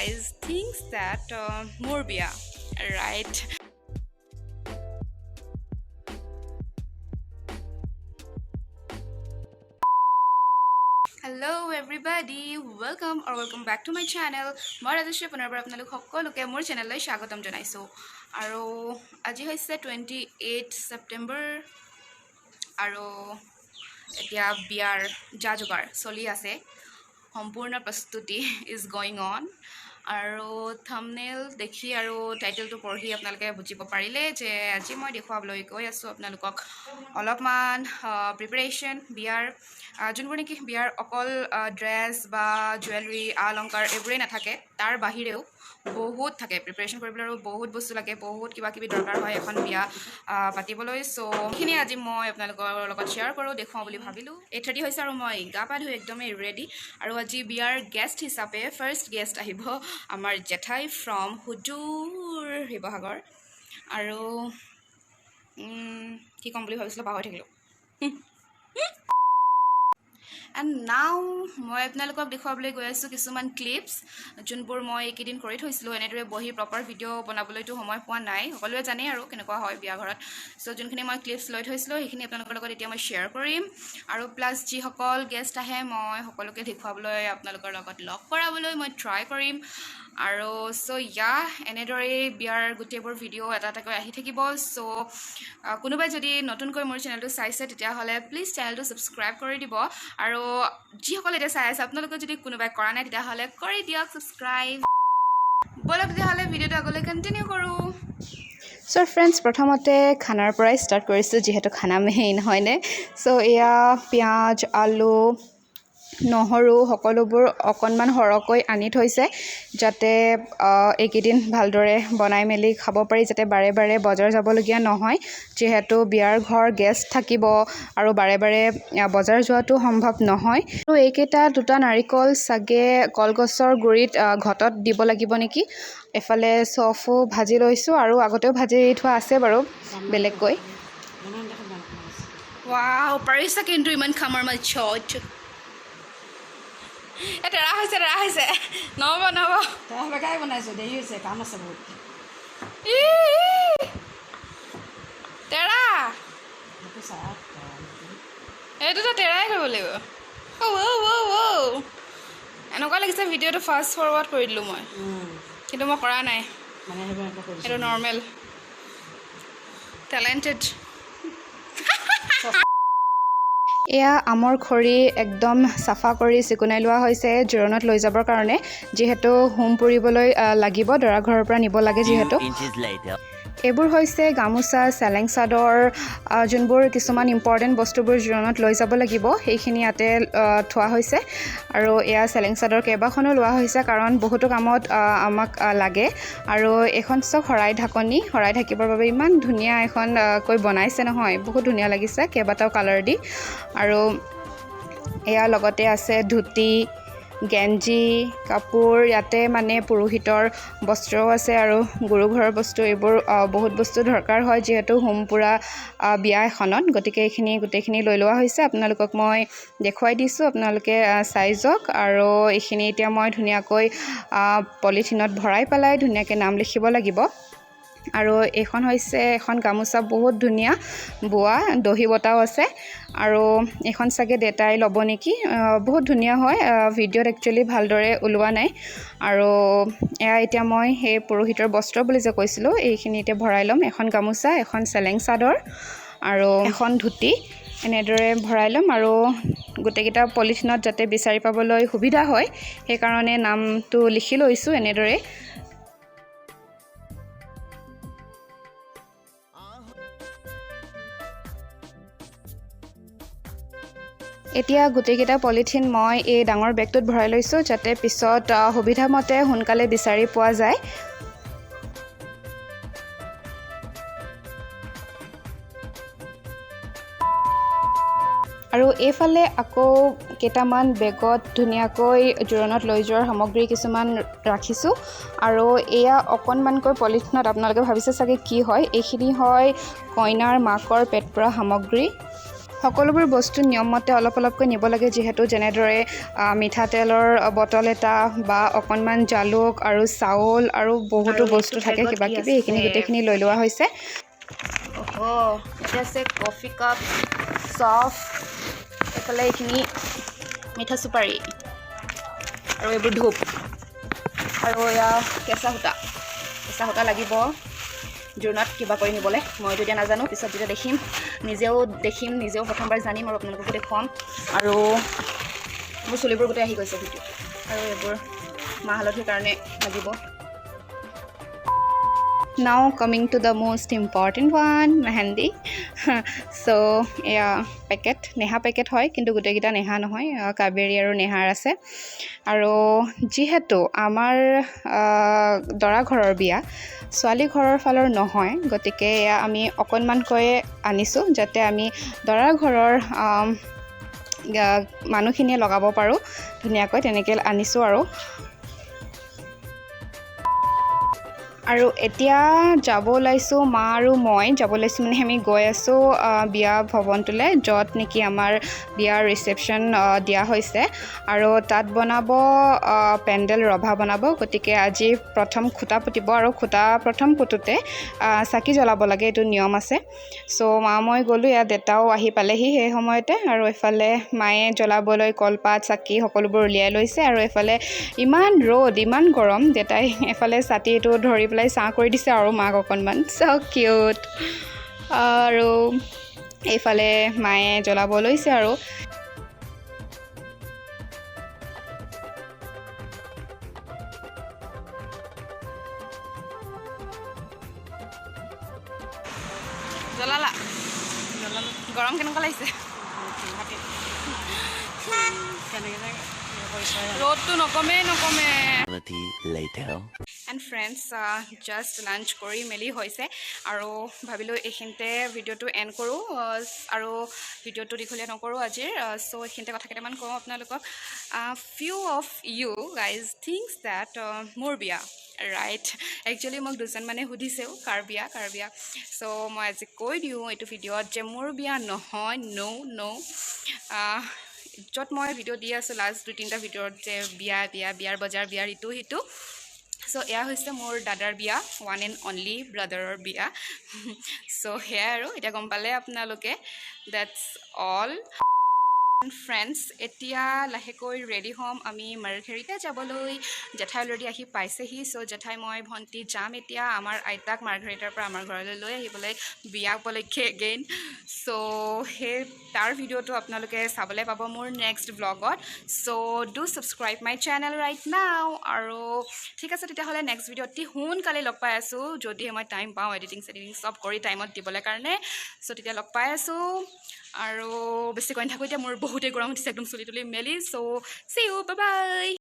guys thinks that Morbia, right? Hello everybody, welcome back to my channel. মই ৰাজশ্ৰী পুনৰবাৰ আপোনালোক সকলোকে মোৰ চেনেললৈ স্বাগতম জনাইছো আৰু আজি হৈছে 28 ছেপ্টেম্বৰ আৰু এতিয়া বিয়াৰ জাজুগাৰ চলি আছে সম্পূৰ্ণ প্ৰস্তুতি is going on আৰু থাম্বনেল দেখি আৰু টাইটেলটো পঢ়ি আপোনালোকে বুজিব পাৰিলে যে আজি মই দেখুৱাবলৈ গৈ আছো আপোনালোকক অলপমান প্ৰিপাৰেচন বিয়াৰ যোনবোৰ নেকি বিয়াৰ অকল ড্ৰেছ বা জুৱেলাৰী অলংকাৰ এইবোৰেই নাথাকে তাৰ বাহিৰেও বহুত থাকে প্ৰিপাৰেচন কৰিবলৈ আৰু বহুত বস্তু লাগে বহুত কিবা কিবি দৰকাৰ হয় এখন বিয়া পাতিবলৈ সো এইখিনি আজি মই আপোনালোকৰ লগত শ্বেয়াৰ কৰোঁ দেখুৱাওঁ বুলি ভাবিলোঁ 8:30 হৈছে আৰু মই গা পা ধুই একদমেই ৰেডি আৰু আজি বিয়াৰ গেষ্ট হিচাপে ফাৰ্ষ্ট গেষ্ট আহিব আমাৰ জেঠাই ফ্ৰম হুজুৰ শিৱসাগৰ আৰু কি ক'ম বুলি ভাবিছিলোঁ পাহৰি থাকিলোঁ And now মই আপোনালোকক দেখুৱাবলৈ গৈ আছোঁ কিছুমান ক্লিপছ যোনবোৰ মই এইকেইদিন কৰি থৈছিলোঁ এনেদৰে বহি প্ৰপাৰ ভিডিঅ' বনাবলৈতো সময় পোৱা নাই সকলোৱে জানে আৰু কেনেকুৱা হয় বিয়া ঘৰত সো যোনখিনি মই ক্লিপছ লৈ থৈছিলোঁ সেইখিনি আপোনালোকৰ লগত এতিয়া মই শ্বেয়াৰ কৰিম আৰু প্লাছ যিসকল গেষ্ট আহে মই সকলোকে দেখুৱাবলৈ আপোনালোকৰ লগত লগ কৰাবলৈ মই ট্ৰাই কৰিম আৰু সো এনেদৰে বিয়াৰ গোটেইবোৰ ভিডিঅ' এটা এটাকৈ আহি থাকিব সো কোনোবাই যদি নতুনকৈ মোৰ চেনেলটো চাইছে তেতিয়াহ'লে প্লিজ চেনেলটো ছাবস্ক্ৰাইব কৰি দিব আৰু যিসকলে এতিয়া চাই আছে আপোনালোকে যদি কোনোবাই কৰা নাই তেতিয়াহ'লে কৰি দিয়ক ছাবস্ক্ৰাইব বলক তেতিয়াহ'লে ভিডিঅ'টো আগলৈ কণ্টিনিউ কৰোঁ সো ফ্ৰেণ্ডছ প্ৰথমতে খানাৰ পৰাই ষ্টাৰ্ট কৰিছোঁ যিহেতু খানা মেইন হয়নে সো এয়া পিঁয়াজ আলু নহৰু সকলোবোৰ অকণমান সৰহকৈ আনি থৈছে যাতে এইকেইদিন ভালদৰে বনাই মেলি খাব পাৰি যাতে বাৰে বাৰে বজাৰ যাবলগীয়া নহয় যিহেতু বিয়াৰ ঘৰ গেষ্ট থাকিব আৰু বাৰে বাৰে বজাৰ যোৱাটো সম্ভৱ নহয় আৰু এইকেইটা দুটা নাৰিকল চাগে কলগছৰ গুৰিত ঘটত দিব লাগিব নেকি এফালে চফো ভাজি লৈছোঁ আৰু আগতেও ভাজি থোৱা আছে বাৰু বেলেগকৈ ৱাও পাৰিছা কিন্তু ইমান খামৰ মাজত তেৰা হৈছে নহ'ব বেকাই বনাইছোঁ দেৰি হৈছে কাম আছে বহুত তেৰা এইটোতো তেৰাই কৰিব লাগিব এনেকুৱা লাগিছে ভিডিঅ'টো ফাষ্ট ফৰৱাৰ্ড কৰি দিলোঁ মই কিন্তু মই কৰা নাই এইটো নৰ্মেল টেলেণ্টেড এয়া আমৰ খৰি একদম চাফা কৰি চিকুণাই লোৱা হৈছে জোৰণত লৈ যাবৰ কাৰণে যিহেতু হোম পুৰিবলৈ লাগিব দৰা ঘৰৰ পৰা নিব লাগে যিহেতু এইবোৰ হৈছে গামোচা চেলেং চাদৰ যোনবোৰ কিছুমান ইম্পৰ্টেণ্ট বস্তুবোৰ জোৰণত লৈ যাব লাগিব সেইখিনি ইয়াতে থোৱা হৈছে আৰু এয়া চেলেং চাদৰ কেইবাখনো লোৱা হৈছে কাৰণ বহুতো কামত আমাক লাগে আৰু এখন শৰাই ঢাকনি শৰাই ঢাকিবৰ বাবে ইমান ধুনীয়া এখন কৈ বনাইছে নহয় বহুত ধুনীয়া লাগিছে কেইবাটাও কালাৰ দি আৰু এয়া লগতে আছে ধুতি গেঞ্জি কাপোৰ ইয়াতে মানে পুৰোহিতৰ বস্ত্ৰও আছে আৰু গুৰু ঘৰৰ বস্তু এইবোৰ বহুত বস্তু দৰকাৰ হয় যিহেতু হোম পুৰা বিয়া এখনত গতিকে এইখিনি গোটেইখিনি লৈ লোৱা হৈছে আপোনালোকক মই দেখুৱাই দিছোঁ আপোনালোকে চাই যাওক আৰু এইখিনি এতিয়া মই ধুনীয়াকৈ পলিথিনত ভৰাই পেলাই ধুনীয়াকৈ নাম লিখিব লাগিব আৰু এইখন হৈছে এখন গামোচা বহুত ধুনীয়া বোৱা দহি বটাও আছে আৰু এইখন চাগে দেতাই ল'ব নেকি বহুত ধুনীয়া হয় ভিডিঅ'ত একচুৱেলি ভালদৰে ওলোৱা নাই আৰু এয়া এতিয়া মই সেই পুৰোহিতৰ বস্ত্ৰ বুলি যে কৈছিলোঁ এইখিনি এতিয়া ভৰাই ল'ম এখন গামোচা এখন চেলেং চাদৰ আৰু এখন ধুতি এনেদৰে ভৰাই ল'ম আৰু গোটেইকেইটা পলিথিনত যাতে বিচাৰি পাবলৈ সুবিধা হয় সেইকাৰণে নামটো লিখি লৈছোঁ এনেদৰে এতিয়া গোটেইকেইটা পলিথিন মই এই ডাঙৰ বেগটোত ভৰাই লৈছোঁ যাতে পিছত সুবিধামতে সোনকালে বিচাৰি পোৱা যায় আৰু এইফালে আকৌ কেইটামান বেগত ধুনীয়াকৈ জোৰণত লৈ যোৱাৰ সামগ্ৰী কিছুমান ৰাখিছোঁ আৰু এয়া অকণমানকৈ পলিথিনত আপোনালোকে ভাবিছে চাগে কি হয় এইখিনি হয় কইনাৰ মাকৰ পেট পুৰা সামগ্ৰী সকলোবোৰ বস্তু নিয়মমতে অলপ অলপকৈ নিব লাগে যিহেতু যেনেদৰে মিঠাতেলৰ বটল এটা বা অকণমান জালুক আৰু চাউল আৰু বহুতো বস্তু থাকে কিবা কিবি এইখিনি গোটেইখিনি লৈ লোৱা হৈছে এতিয়া আছে কফি কাপ চফ এইফালে এইখিনি মিঠা চুপাৰী আৰু এইবোৰ ধূপ আৰু এয়া কেঁচা সূতা লাগিব জোৰোণত কিবা কৰি নিবলৈ মইতো এতিয়া নাজানো পিছত যেতিয়া দেখিম নিজেও প্ৰথমবাৰ জানিম আৰু আপোনালোককো দেখুৱাম আৰু মোৰ চুলিবোৰ গোটেই আহি গৈছে ভিডিঅ' আৰু এইবোৰ মাহ হালধিৰ কাৰণে লাগিব Now coming to the most important one, mehndi so এয়া পেকেট নেহা পেকেট হয় কিন্তু গোটেইকেইটা নেহা নহয় কাবেৰী আৰু নেহাৰ আছে আৰু যিহেতু আমাৰ দৰা ঘৰৰ বিয়া ছোৱালী ঘৰৰ ফালৰ নহয় গতিকে এয়া আমি অকণমানকৈ আনিছোঁ যাতে আমি দৰা ঘৰৰ মানুহখিনিয়ে লগাব পাৰোঁ ধুনীয়াকৈ তেনেকৈ আনিছোঁ আৰু এতিয়া যাব ওলাইছোঁ মা আৰু মই যাব ওলাইছোঁ মানে আমি গৈ আছোঁ বিয়া ভৱনটোলৈ য'ত নেকি আমাৰ বিয়াৰ ৰিচেপশ্যন দিয়া হৈছে আৰু তাত বনাব পেণ্ডেল ৰভা বনাব গতিকে আজি প্ৰথম খুঁটা পুতিব আৰু খুঁটা প্ৰথম পুতোতে চাকি জ্বলাব লাগে এইটো নিয়ম আছে চ' মা মই গ'লোঁ ইয়াত দেউতাও আহি পালেহি সেই সময়তে আৰু এফালে মায়ে জ্বলাবলৈ কলপাত চাকি সকলোবোৰ উলিয়াই লৈছে আৰু এফালে ইমান ৰ'দ ইমান গৰম দেউতাই এফালে ছাতিটো ধৰি পেলাই চাহ কৰি দিছে আৰু মাক অকণমান চ' কিউট আৰু এইফালে মায়ে জ্বলাব লৈছে আৰু জ্বলালা গৰম কেনেকুৱা লাগিছে ৰ'দটো নকমে এণ্ড ফ্ৰেণ্ডছ জাষ্ট লাঞ্চ কৰি মেলি হৈছে আৰু ভাবিলোঁ এইখিনিতে ভিডিঅ'টো এণ্ড কৰোঁ আৰু ভিডিঅ'টো দীঘলীয়া নকৰোঁ আজিৰ চ' এইখিনিতে কথা কেইটামান কওঁ আপোনালোকক few of you guys thinks that মোৰ বিয়া ৰাইট একচুৱেলি মোক দুজনমানে সুধিছেও কাৰ বিয়া চ' মই আজি কৈ দিওঁ এইটো ভিডিঅ'ত যে মোৰ বিয়া নহয় ন' য'ত মই ভিডিঅ' দি আছোঁ লাষ্ট 2-3টা ভিডিঅ'ত যে বিয়াৰ বজাৰ বিয়াৰ ইটো সিটো চ' এয়া হৈছে মোৰ দাদাৰ বিয়া ওৱান এণ্ড অনলি ব্ৰাদাৰৰ বিয়া চ' সেয়াই আৰু এতিয়া গম পালে আপোনালোকে ডেটছ অল ফ্ৰেণ্ডছ এতিয়া লাহেকৈ ৰেডি হ'ম আমি মাৰ্ঘেৰিটা যাবলৈ জেঠাই অলৰেডি আহি পাইছেহি চ' জেঠাই মই ভণ্টি যাম এতিয়া আমাৰ আইতাক মাৰ্ঘেৰিটাৰ পৰা আমাৰ ঘৰলৈ লৈ আহিবলৈ বিয়া উপলক্ষে এগেইন চ' সেই তাৰ ভিডিঅ'টো আপোনালোকে চাবলৈ পাব মোৰ নেক্সট ব্লগত so' do subscribe my channel right now আৰু ঠিক আছে তেতিয়াহ'লে নেক্সট ভিডিঅ' অতি সোনকালে লগ পাই আছোঁ যদিহে মই টাইম পাওঁ এডিটিং চব কৰি টাইমত দিবলৈ কাৰণে চ' তেতিয়া লগ পাই আছোঁ আৰু বেছি কৈ নাথাকোঁ এতিয়া মোৰ বহুতেই গৰম উঠিছে একদম চুলি তুলি মেলি চ' চি ইউ বাই বাই